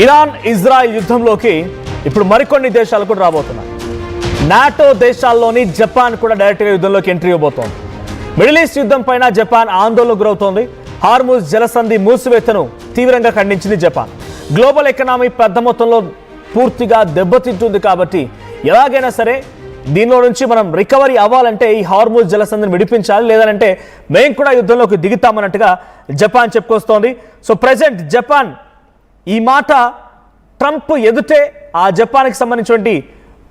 Iran Israel యుద్ధంలోకి ఇప్పుడు మరికొన్ని దేశాలు కూడా రాబోతున్నాయి. నాటో దేశాల్లోని జపాన్ కూడా డైరెక్ట్గా యుద్ధంలోకి ఎంట్రీ ఇవ్వబోతోంది. మిడిల్ ఈస్ట్ యుద్ధం పైన జపాన్ ఆందోళనకు గురవుతోంది. హార్ముజ్ జలసంధి మూసివేతను తీవ్రంగా ఖండించింది జపాన్. గ్లోబల్ ఎకనామీ పెద్ద మొత్తంలో పూర్తిగా దెబ్బతింటుంది కాబట్టి ఎలాగైనా సరే దీనిలో నుంచి మనం రికవరీ అవ్వాలంటే ఈ హార్ముజ్ జలసంధిని విడిపించాలి, లేదంటే మేము కూడా యుద్ధంలోకి దిగుతామన్నట్టుగా జపాన్ చెప్పుకొస్తోంది. సో ప్రెజెంట్ జపాన్ ఈ మాట ట్రంప్ ఎదుటే ఆ జపాన్కి సంబంధించినటువంటి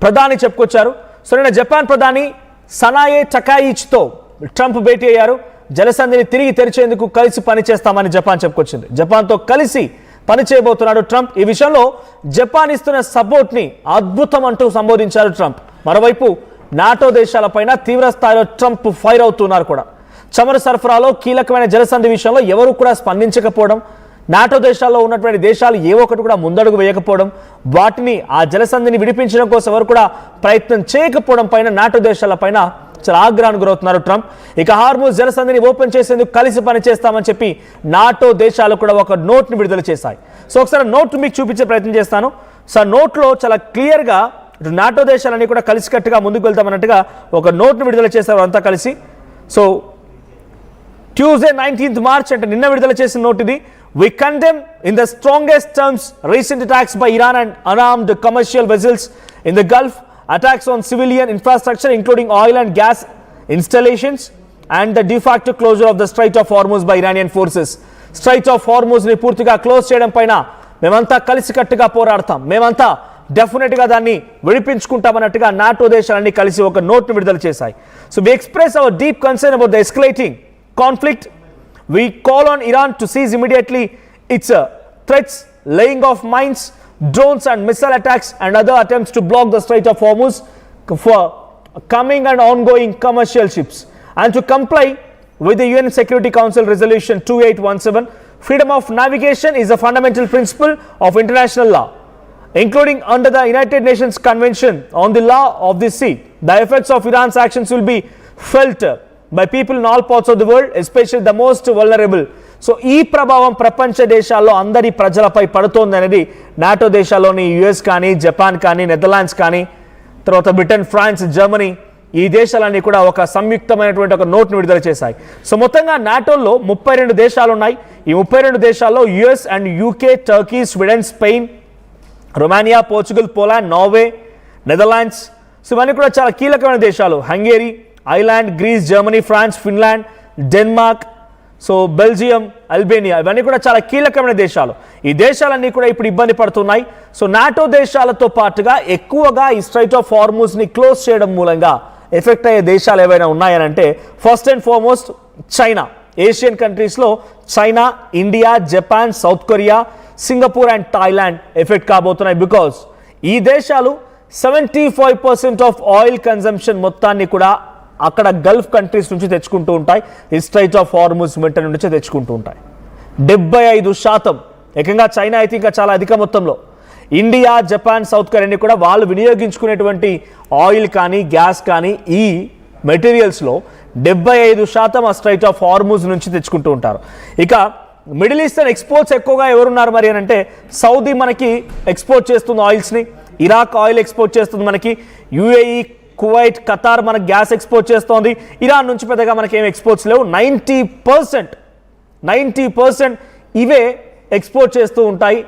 ప్రధాని చెప్పుకొచ్చారు. సో నిన్న జపాన్ ప్రధాని సనాయే టకాయిచితో ట్రంప్ భేటీ అయ్యారు. జలసంధిని తిరిగి తెరిచేందుకు కలిసి పనిచేస్తామని జపాన్ చెప్పుకొచ్చింది. జపాన్తో కలిసి పనిచేయబోతున్నాడు ట్రంప్. ఈ విషయంలో జపాన్ ఇస్తున్న సపోర్ట్ని అద్భుతం అంటూ సంబోధించారు ట్రంప్. మరోవైపు నాటో దేశాలపైన తీవ్ర స్థాయిలో ట్రంప్ ఫైర్ అవుతున్నారు కూడా. చమురు సరఫరాలో కీలకమైన జలసంధి విషయంలో ఎవరు కూడా స్పందించకపోవడం, నాటో దేశాల్లో ఉన్నటువంటి దేశాలు ఏ ఒక్కటి కూడా ముందడుగు వేయకపోవడం, వాటిని ఆ జలసంధిని విడిపించడం కోసం ఎవరు కూడా ప్రయత్నం చేయకపోవడం పైన నాటో దేశాలపైన చాలా ఆగ్రహానికి గురవుతున్నారు ట్రంప్. ఇక హార్ముజ్ జలసంధిని ఓపెన్ చేసేందుకు కలిసి పనిచేస్తామని చెప్పి నాటో దేశాలు కూడా ఒక నోట్ని విడుదల చేశాయి. సో ఒకసారి నోట్ మీకు చూపించే ప్రయత్నం చేస్తాను. సో నోట్లో చాలా క్లియర్గా నాటో దేశాలన్నీ కూడా కలిసికట్టుగా ముందుకు వెళ్తామన్నట్టుగా ఒక నోట్ని విడుదల చేశారు అంతా కలిసి. సో ట్యూస్డే 19th March అంటే నిన్న విడుదల చేసిన నోట్ ఇది. We condemn in the strongest terms recent attacks by Iran and unarmed commercial vessels in the Gulf, attacks on civilian infrastructure including oil and gas installations, and the de facto closure of the Strait of Hormuz by Iranian forces. Strait of Hormuz ని పూర్తిగా close చేయడం పైన మేమంతా కలిసికట్టుగా పోరాడతాం, మేమంతా డెఫినెట్గా దాన్ని విడిపించుకుంటామన్నట్టుగా నాటో దేశాలన్నీ కలిసి ఒక నోట్ను విడుదల చేశాయి. So we express our deep concern about the escalating conflict. We call on Iran to cease immediately its threats, laying of mines, drones and missile attacks and other attempts to block the Strait of Hormuz for coming and ongoing commercial ships, and to comply with the UN Security Council Resolution 2817. Freedom of navigation is a fundamental principle of international law, including under the United Nations Convention on the Law of the Sea. The effects of Iran's actions will be felt by people in all parts of the world, especially the most vulnerable. So ఈ ప్రభావం ప్రపంచ దేశాల్లో అందరి ప్రజలపై పడుతోంది అనేది NATO దేశాల్లోని US కానీ, జపాన్ కానీ, నెదర్లాండ్స్ కానీ, తర్వాత బ్రిటన్, ఫ్రాన్స్, జర్మనీ, ఈ దేశాలన్నీ కూడా ఒక సంయుక్తమైనటువంటి ఒక నోట్ను విడుదల చేశాయి. సో మొత్తంగా నాటోలో 32 దేశాలు ఉన్నాయి. ఈ 32 దేశాల్లో US and UK, Turkey, Sweden, Spain, Romania, Portugal, Poland, Norway, Netherlands, so ఇవన్నీ కూడా చాలా కీలకమైన దేశాలు. Hungary, Ireland, Greece, Germany, France, Finland, Denmark, so Belgium, Albania, ఇవన్నీ కూడా చాలా కీలకమైన దేశాలు. ఈ దేశాలన్నీ కూడా ఇప్పుడు ఇబ్బంది పడుతున్నాయి. సో నాటో దేశాలతో పాటుగా ఎక్కువగా ఈ స్ట్రైట్ ఆఫ్ హార్ముజ్ని క్లోజ్ చేయడం మూలంగా ఎఫెక్ట్ అయ్యే దేశాలు ఏవైనా ఉన్నాయనంటే first and foremost China. Asian కంట్రీస్లో China, India, Japan, South Korea, Singapore and Thailand effect కాబోతున్నాయి. బికాజ్ ఈ దేశాలు 75% ఆఫ్ ఆయిల్ కన్జంప్షన్ మొత్తాన్ని కూడా అక్కడ గల్ఫ్ కంట్రీస్ నుంచి తెచ్చుకుంటూ ఉంటాయి. ఈ స్ట్రైట్ ఆఫ్ హార్ముజ్ వెంట నుంచి తెచ్చుకుంటూ ఉంటాయి. 75%, ఏకంగా చైనా అయితే ఇంకా చాలా అధిక మొత్తంలో. ఇండియా, జపాన్, సౌత్ కొరియాని కూడా వాళ్ళు వినియోగించుకునేటువంటి ఆయిల్ కానీ, గ్యాస్ కానీ, ఈ మెటీరియల్స్లో 75% ఆ స్ట్రైట్ ఆఫ్ హార్ముజ్ నుంచి తెచ్చుకుంటూ ఉంటారు. ఇక మిడిల్ ఈస్టర్న్ ఎక్స్పోర్ట్స్ ఎక్కువగా ఎవరున్నారు మరి అని అంటే సౌదీ మనకి ఎక్స్పోర్ట్ చేస్తుంది ఆయిల్స్ని, ఇరాక్ ఆయిల్ ఎక్స్పోర్ట్ చేస్తుంది మనకి, యుఏఈ, కువైట్, ఖతార్ మనకు గ్యాస్ ఎక్స్పోర్ట్ చేస్తోంది. ఇరాన్ నుంచి పెద్దగా మనకి ఏం ఎక్స్పోర్ట్స్ లేవు. 90% ఇవే ఎక్స్పోర్ట్ చేస్తూ ఉంటాయి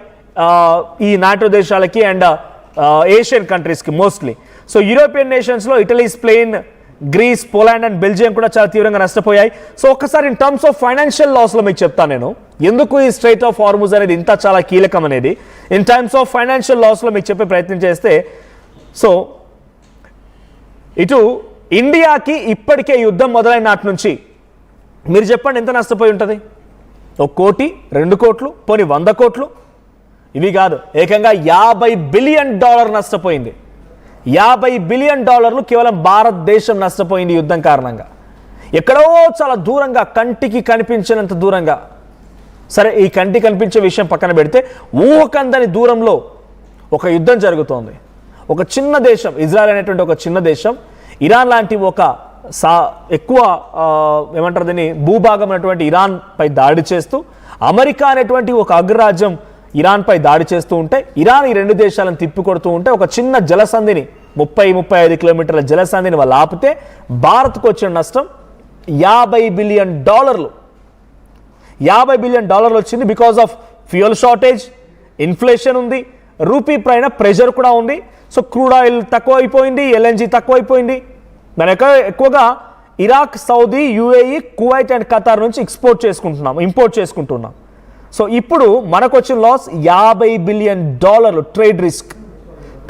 ఈ నాటో దేశాలకి అండ్ ఏషియన్ కంట్రీస్కి మోస్ట్లీ. సో యూరోపియన్ నేషన్స్లో Italy, Spain, Greece, Poland and Belgium కూడా చాలా తీవ్రంగా నష్టపోయాయి. సో ఒక్కసారి ఇన్ టర్మ్స్ ఆఫ్ ఫైనాన్షియల్ లాస్లో మీకు చెప్తాను నేను ఎందుకు ఈ స్ట్రైట్ ఆఫ్ హార్ముజ్ అనేది ఇంత చాలా కీలకం అనేది. ఇన్ టర్మ్స్ ఆఫ్ ఫైనాన్షియల్ లాస్లో మీకు చెప్పే ప్రయత్నం చేస్తే, సో ఇటు ఇండియాకి ఇప్పటికే యుద్ధం మొదలైన నాటి నుంచి మీరు చెప్పండి ఎంత నష్టపోయి ఉంటుంది? 1 కోటి, 2 కోట్లు, పోనీ 100 కోట్లు, ఇవి కాదు, ఏకంగా $50 బిలియన్ నష్టపోయింది. $50 బిలియన్ కేవలం భారతదేశం నష్టపోయింది యుద్ధం కారణంగా. ఎక్కడో చాలా దూరంగా, కంటికి కనిపించినంత దూరంగా, సరే ఈ కంటికి కనిపించే విషయం పక్కన పెడితే ఊహకందని దూరంలో ఒక యుద్ధం జరుగుతోంది. ఒక చిన్న దేశం, ఇజ్రాయెల్ అనేటువంటి ఒక చిన్న దేశం, ఇరాన్ లాంటి ఒక ఎక్కువ ఏమంటారు దీన్ని భూభాగం అనేటువంటి ఇరాన్ పై దాడి చేస్తూ అమెరికా అనేటువంటి ఒక అగ్రరాజ్యం ఇరాన్పై దాడి చేస్తూ ఉంటే ఇరాన్ ఈ రెండు దేశాలను తిప్పికొడుతూ ఉంటే ఒక చిన్న జలసంధిని 30-35 కిలోమీటర్ల జలసంధిని వాళ్ళు ఆపితే భారత్కు వచ్చిన నష్టం $50 బిలియన్. $50 బిలియన్ వచ్చింది. Because of fuel shortage, inflation ఉంది, రూపీ పైన ప్రెషర్ కూడా ఉంది. సో క్రూడ్ ఆయిల్ తక్కువ అయిపోయింది, LNG తక్కువ అయిపోయింది. మనం ఎక్కువగా Iraq, Saudi, UAE, Kuwait and Qatar నుంచి ఇంపోర్ట్ చేసుకుంటున్నాం. సో ఇప్పుడు మనకు వచ్చిన లాస్ $50 బిలియన్ ట్రేడ్ రిస్క్.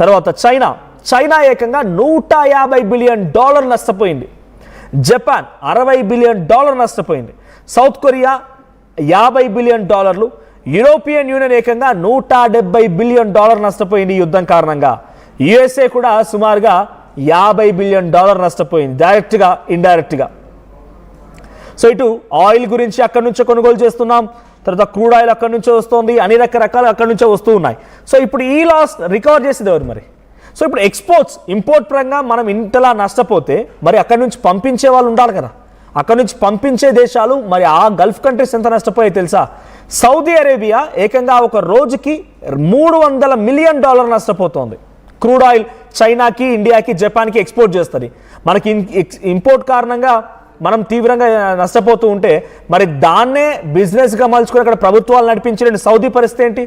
తర్వాత చైనా ఏకంగా $150 బిలియన్ నష్టపోయింది. జపాన్ $60 బిలియన్ నష్టపోయింది. South Korea $50 billion, European union ఏకంగా $170 బిలియన్ నష్టపోయింది ఈ యుద్ధం కారణంగా. USA కూడా సుమారుగా $50 బిలియన్ నష్టపోయింది, డైరెక్ట్గా ఇండైరెక్ట్గా. సో ఇటు ఆయిల్ గురించి అక్కడి నుంచే కొనుగోలు చేస్తున్నాం, తర్వాత క్రూడ్ ఆయిల్ అక్కడి నుంచే వస్తుంది, అన్ని రకరకాలు అక్కడి నుంచే వస్తూ ఉన్నాయి. సో ఇప్పుడు ఈ లాస్ రికవర్ చేసేది ఎవరు మరి? సో ఇప్పుడు ఇంపోర్ట్ పరంగా మనం ఇంతలా నష్టపోతే మరి అక్కడి నుంచి పంపించే వాళ్ళు ఉండాలి కదా. అక్కడి నుంచి పంపించే దేశాలు మరి ఆ గల్ఫ్ కంట్రీస్ ఎంత నష్టపోయాయి తెలుసా? సౌదీ అరేబియా ఏకంగా ఒక రోజుకి $300 మిలియన్ నష్టపోతోంది. క్రూడ్ ఆయిల్ చైనాకి, ఇండియాకి, జపాన్కి ఎక్స్పోర్ట్ చేస్తుంది. మనకి ఇంపోర్ట్ కారణంగా మనం తీవ్రంగా నష్టపోతూ ఉంటే మరి దాన్నే బిజినెస్గా మలుచుకుని అక్కడ ప్రభుత్వాలు నడిపించలేని సౌదీ పరిస్థితి ఏంటి?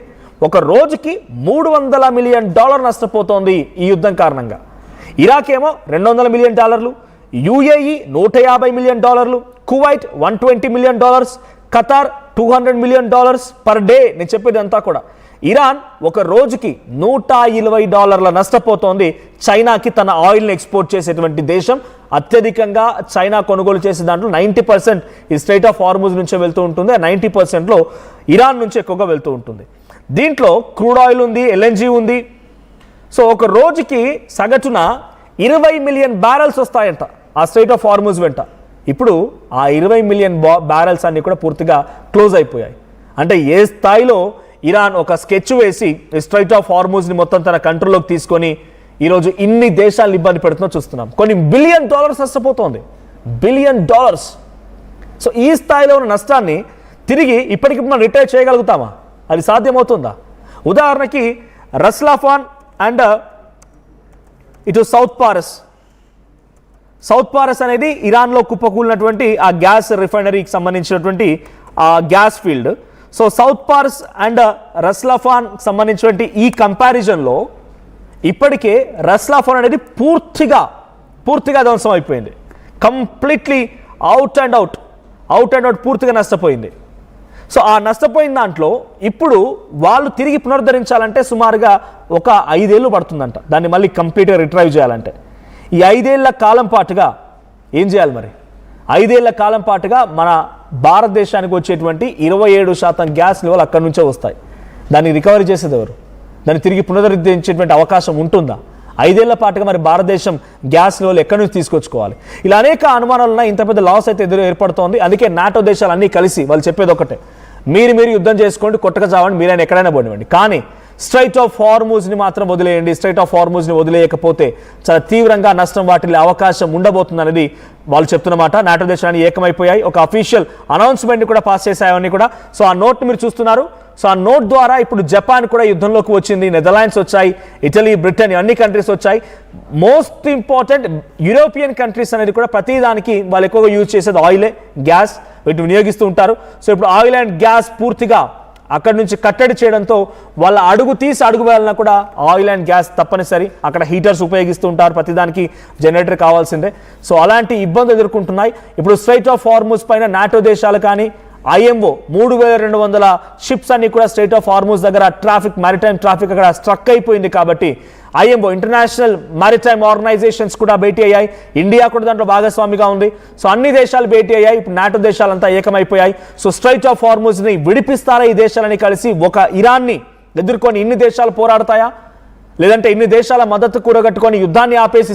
ఒక రోజుకి $300 మిలియన్ నష్టపోతోంది ఈ యుద్ధం కారణంగా. ఇరాక్ ఏమో $200 million, UAE $150 million, Kuwait $120 million, Qatar $200 million per day. నేను చెప్పేది అంతా కూడా ఇరాన్ ఒక రోజుకి $120 నష్టపోతోంది. చైనాకి తన ఆయిల్ని ఎక్స్పోర్ట్ చేసేటువంటి దేశం. అత్యధికంగా చైనా కొనుగోలు చేసే దాంట్లో 90% ఈ స్ట్రైట్ ఆఫ్ హార్ముజ్ నుంచే వెళ్తూ ఉంటుంది. 90%లో ఇరాన్ నుంచి ఎక్కువగా వెళ్తూ ఉంటుంది. దీంట్లో క్రూడ్ ఆయిల్ ఉంది, LNG ఉంది. సో ఒక రోజుకి సగటున 20 మిలియన్ బ్యారెల్స్ వస్తాయంట ఆ స్ట్రైట్ ఆఫ్ హార్ముజ్ వెంట. ఇప్పుడు ఆ 20 మిలియన్ బ్యారెల్స్ అన్ని కూడా పూర్తిగా క్లోజ్ అయిపోయాయి. అంటే ఏ స్థాయిలో ఇరాన్ ఒక స్కెచ్ వేసి స్ట్రైట్ ఆఫ్ హార్ముజ్ని మొత్తం తన కంట్రోల్లోకి తీసుకొని ఈరోజు ఇన్ని దేశాలు ఇబ్బంది పెడుతుందో చూస్తున్నాం. కొన్ని $1 బిలియన్ నష్టపోతోంది, $1 బిలియన్. సో ఈ స్థాయిలో ఉన్న నష్టాన్ని తిరిగి ఇప్పటికి మనం రిటైర్ చేయగలుగుతామా? అది సాధ్యమవుతుందా? ఉదాహరణకి రస్లాఫాన్ అండ్ ఇటు సౌత్ పారస్ అనేది ఇరాన్లో కుప్పకూలినటువంటి ఆ గ్యాస్ రిఫైనరీకి సంబంధించినటువంటి ఆ gas field. So South Pars and Ras Laffan సంబంధించినటువంటి ఈ కంపారిజన్లో ఇప్పటికే రస్లాఫాన్ అనేది పూర్తిగా ధ్వంసం అయిపోయింది. కంప్లీట్లీ అవుట్ అండ్ అవుట్ పూర్తిగా నష్టపోయింది. సో ఆ నష్టపోయిన దాంట్లో ఇప్పుడు వాళ్ళు తిరిగి పునరుద్ధరించాలంటే సుమారుగా ఒక 5 ఏళ్ళు పడుతుందంట దాన్ని మళ్ళీ కంప్లీట్గా రిట్రైవ్ చేయాలంటే. ఈ 5 ఏళ్ల కాలం పాటుగా ఏం చేయాలి మరి? 5 ఏళ్ల కాలం పాటుగా మన భారతదేశానికి వచ్చేటువంటి 27% గ్యాస్ లెవెల్ అక్కడి నుంచే వస్తాయి. దాన్ని రికవరీ చేసేది ఎవరు? దాన్ని తిరిగి పునరుద్ధరించేటువంటి అవకాశం ఉంటుందా? 5 ఏళ్ల పాటుగా మరి భారతదేశం గ్యాస్ లెవెల్ ఎక్కడి నుంచి తీసుకొచ్చుకోవాలి? ఇలా అనేక అనుమానాలు ఉన్నాయి. ఇంత పెద్ద లాస్ అయితే ఏర్పడుతోంది. అందుకే నాటో దేశాలు అన్నీ కలిసి వాళ్ళు చెప్పేది ఒకటే, మీరు యుద్ధం చేసుకోండి, కొట్టక చావండి, మీరైనా ఎక్కడైనా పోనివ్వండి, కానీ స్ట్రైట్ ఆఫ్ హార్ముజ్ని మాత్రం వదిలేయండి. స్ట్రైట్ ఆఫ్ హార్ముజ్ని వదిలేయకపోతే చాలా తీవ్రంగా నష్టం వాటిల్లే అవకాశం ఉండబోతుంది అనేది వాళ్ళు చెప్తున్నమాట. నాటో దేశాన్ని ఏకమైపోయాయి. ఒక అఫీషియల్ అనౌన్స్మెంట్ని కూడా పాస్ చేశాయని కూడా. సో ఆ నోట్ని మీరు చూస్తున్నారు. సో ఆ నోట్ ద్వారా ఇప్పుడు జపాన్ కూడా యుద్ధంలోకి వచ్చింది, నెదర్లాండ్స్ వచ్చాయి, ఇటలీ, బ్రిటన్ అన్ని కంట్రీస్ వచ్చాయి. మోస్ట్ ఇంపార్టెంట్ యూరోపియన్ కంట్రీస్ అనేది కూడా ప్రతిదానికి వాళ్ళు ఎక్కువగా యూజ్ చేసేది ఆయిలే, గ్యాస్ వీటిని వినియోగిస్తూ ఉంటారు. సో ఇప్పుడు ఆయిల్ అండ్ గ్యాస్ పూర్తిగా అక్కడి నుంచి కట్టడి చేయడంతో వాళ్ళ అడుగు వేయాలన్నా కూడా ఆయిల్ అండ్ గ్యాస్ తప్పనిసరి. అక్కడ హీటర్స్ ఉపయోగిస్తూ ఉంటారు, ప్రతిదానికి జనరేటర్ కావాల్సిందే. సో అలాంటి ఇబ్బందులు ఎదుర్కొంటున్నాయి. ఇప్పుడు స్ట్రైట్ ఆఫ్ హార్ముజ్ పైన నాటో దేశాలు కానీ IMO 3200 షిప్స్ అన్ని కూడా స్ట్రైట్ ఆఫ్ హార్ముజ్ దగ్గర మారిటైమ్ ట్రాఫిక్ అక్కడ స్ట్రక్ అయిపోయింది. కాబట్టి IMO ఇంటర్నేషనల్ మారిటైమ్ ఆర్గనైజేషన్స్ కూడా భేటీ అయ్యాయి. ఇండియా కూడా దాంట్లో భాగస్వామిగా ఉంది. సో అన్ని దేశాలు భేటీ అయ్యాయి. ఇప్పుడు నాటో దేశాలంతా ఏకమైపోయాయి. సో స్ట్రైట్ ఆఫ్ హార్ముజ్ని విడిపిస్తారా ఈ దేశాలని కలిసి? ఒక ఇరాన్ని ఎదుర్కొని ఇన్ని దేశాలు పోరాడతాయా, లేదంటే ఇన్ని దేశాల మద్దతు కూడగట్టుకొని యుద్ధాన్ని ఆపేసి